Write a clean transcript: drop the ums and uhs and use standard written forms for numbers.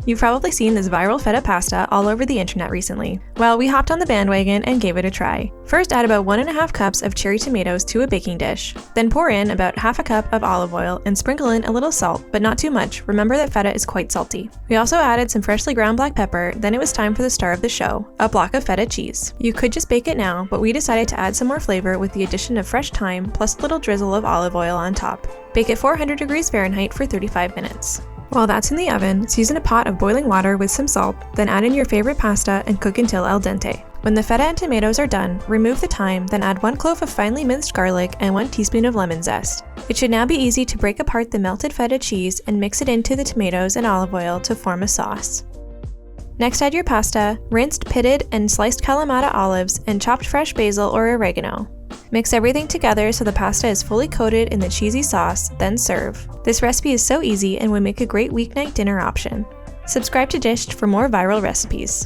You've probably seen this viral feta pasta all over the internet recently. Well, we hopped on the bandwagon and gave it a try. First, add about 1.5 cups of cherry tomatoes to a baking dish. Then pour in about half a cup of olive oil and sprinkle in a little salt, but not too much. Remember that feta is quite salty. We also added some freshly ground black pepper, then it was time for the star of the show, a block of feta cheese. You could just bake it now, but we decided to add some more flavor with the addition of fresh thyme plus a little drizzle of olive oil on top. Bake at 400 degrees Fahrenheit for 35 minutes. While that's in the oven, season a pot of boiling water with some salt, then add in your favorite pasta and cook until al dente. When the feta and tomatoes are done, remove the thyme, then add 1 clove of finely minced garlic and 1 teaspoon of lemon zest. It should now be easy to break apart the melted feta cheese and mix it into the tomatoes and olive oil to form a sauce. Next, add your pasta, rinsed, pitted, and sliced kalamata olives, and chopped fresh basil or oregano. Mix everything together so the pasta is fully coated in the cheesy sauce, then serve. This recipe is so easy and would make a great weeknight dinner option. Subscribe to Dished for more viral recipes.